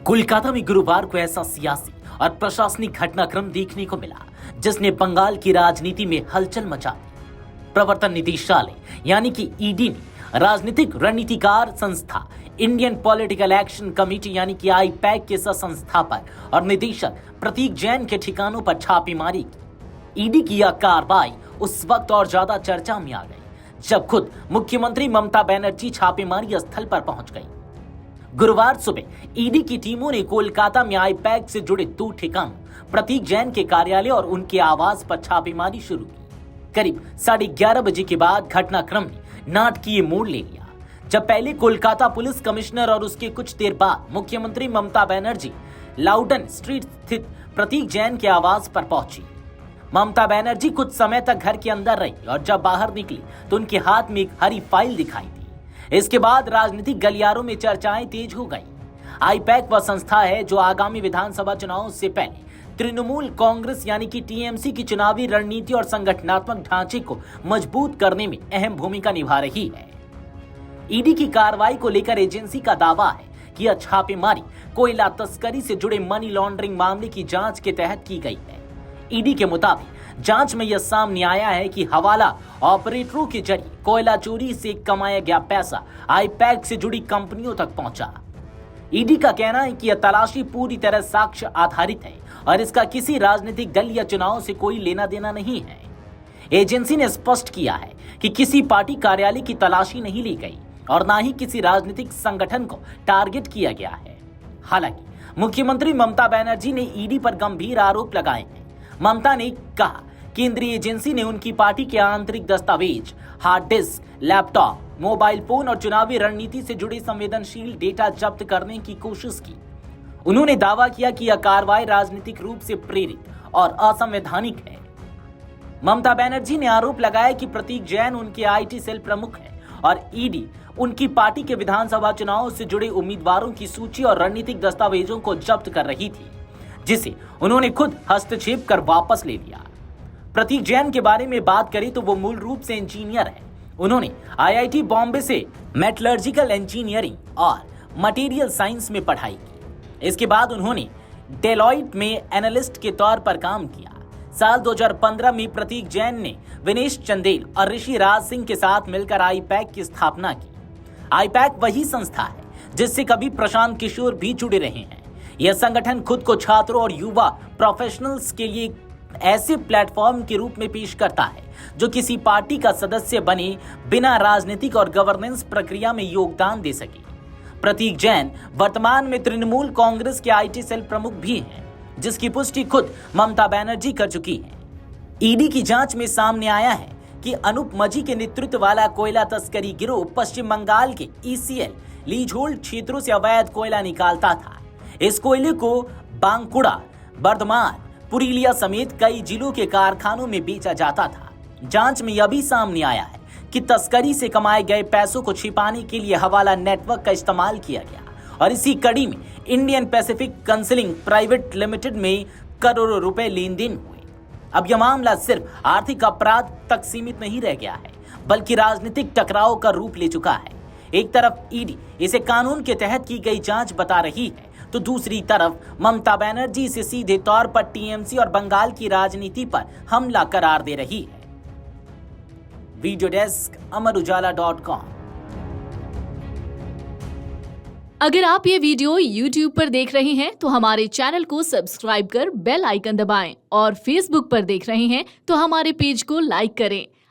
कोलकाता में गुरुवार को ऐसा सियासी और प्रशासनिक घटनाक्रम देखने को मिला जिसने बंगाल की राजनीति में हलचल मचा दी। प्रवर्तन निदेशालय यानी कि ईडी ने राजनीतिक रणनीतिकार संस्था इंडियन पॉलिटिकल एक्शन कमेटी यानी कि आईपैक के संस्थापक और निदेशक प्रतीक जैन के ठिकानों पर छापेमारी की। ईडी की यह कार्रवाई उस वक्त और ज्यादा चर्चा में आ गई जब खुद मुख्यमंत्री ममता बनर्जी छापेमारी स्थल पर पहुंच गई। गुरुवार सुबह ईडी की टीमों ने कोलकाता में आईपैक से जुड़े 2 ठिकानों प्रतीक जैन के कार्यालय और उनके आवास पर छापेमारी शुरू की। करीब 11:30 बजे के बाद घटनाक्रम ने नाटकीय मोड़ ले लिया जब पहले कोलकाता पुलिस कमिश्नर और उसके कुछ देर बाद मुख्यमंत्री ममता बनर्जी लाउडन स्ट्रीट स्थित प्रतीक जैन के आवास पर पहुंची। ममता बनर्जी कुछ समय तक घर के अंदर रही और जब बाहर निकली तो उनके हाथ में एक हरी फाइल दिखाई दी। इसके बाद राजनीतिक गलियारों में चर्चाएं तेज हो गई। आईपैक वह संस्था है जो आगामी विधानसभा चुनाव से पहले तृणमूल कांग्रेस यानी कि टीएमसी की चुनावी रणनीति और संगठनात्मक ढांचे को मजबूत करने में अहम भूमिका निभा रही है। ईडी की कार्रवाई को लेकर एजेंसी का दावा है कि यह छापेमारी कोयला तस्करी से जुड़े मनी लॉन्ड्रिंग मामले की जांच के तहत की गई है। ईडी के मुताबिक जांच में यह सामने आया है कि हवाला ऑपरेटरों के जरिए कोयला चोरी से कमाया गया पैसा आईपैक से जुड़ी कंपनियों तक पहुंचा। ईडी का कहना है कि यह तलाशी पूरी तरह साक्ष्य आधारित है और इसका किसी राजनीतिक दल या चुनाव से कोई लेना देना नहीं है। एजेंसी ने स्पष्ट किया है कि किसी पार्टी कार्यालय की तलाशी नहीं ली गई और न ही किसी राजनीतिक संगठन को टारगेट किया गया है। हालांकि मुख्यमंत्री ममता बनर्जी ने ईडी पर गंभीर आरोप लगाए हैं। ममता ने कहा केंद्रीय एजेंसी ने उनकी पार्टी के आंतरिक दस्तावेज, hard disk, laptop, mobile phone और चुनावी रणनीति से जुड़े संवेदनशील डेटा जब्त करने की कोशिश की। उन्होंने दावा किया कि यह कार्रवाई राजनीतिक रूप से प्रेरित और असंवैधानिक है। ममता बनर्जी ने आरोप लगाया कि प्रतीक जैन उनके आईटी सेल प्रमुख है और ईडी उनकी पार्टी के विधानसभा चुनाव से जुड़े उम्मीदवारों की सूची और रणनीतिक दस्तावेजों को जब्त कर रही थी, जिसे उन्होंने खुद हस्तक्षेप कर वापस ले लिया। प्रतीक जैन के बारे में बात करें तो वो मूल रूप से इंजीनियर है। उन्होंने आईआईटी बॉम्बे से मेटलर्जिकल इंजीनियरिंग और मटेरियल साइंस में पढ़ाई की। इसके बाद उन्होंने डेलॉइट में एनालिस्ट के तौर पर काम किया। साल 2015 में प्रतीक जैन ने विनेश चंदेल और ऋषि राज सिंह के साथ मिलकर आईपैक की स्थापना की। आईपैक वही संस्था है जिससे कभी प्रशांत किशोर भी जुड़े रहे हैं। यह संगठन खुद को छात्रों और युवा प्रोफेशनल्स के लिए ऐसे प्लेटफॉर्म के रूप में पेश करता है जो किसी पार्टी का सदस्य बने बिना राजनीतिक और गवर्नेंस प्रक्रिया में योगदान दे सके। प्रतीक जैन वर्तमान में तृणमूल कांग्रेस के आईटी सेल प्रमुख भी हैं, जिसकी पुष्टि खुद ममता बनर्जी कर चुकी है। ईडी की जांच में सामने आया है कि अनूप मजी के नेतृत्व वाला कोयला तस्करी गिरोह पश्चिम बंगाल के ईसीएल लीज होल्ड क्षेत्रों से अवैध कोयला निकालता था। इस कोयले को बांकुड़ा, बर्धमान, पुरुलिया समेत कई जिलों के कारखानों में बेचा जाता था। जांच में यह भी सामने आया है कि तस्करी से कमाए गए पैसों को छिपाने के लिए हवाला नेटवर्क का इस्तेमाल किया गया और इसी कड़ी में Indian Pacific consulting private limited में करोड़ों रुपए लेन देन हुए। अब यह मामला सिर्फ आर्थिक अपराध तक सीमित नहीं रह गया है, बल्कि राजनीतिक टकराव का रूप ले चुका है। एक तरफ ईडी इसे कानून के तहत की गई जांच बता रही है तो दूसरी तरफ ममता बनर्जी इसे सीधे तौर पर टीएमसी और बंगाल की राजनीति पर हमला करार दे रही है। वीडियो डेस्क अमरउजाला.com। अगर आप ये वीडियो YouTube पर देख रहे हैं तो हमारे चैनल को सब्सक्राइब कर बेल आइकन दबाएं और Facebook पर देख रहे हैं तो हमारे पेज को लाइक करें।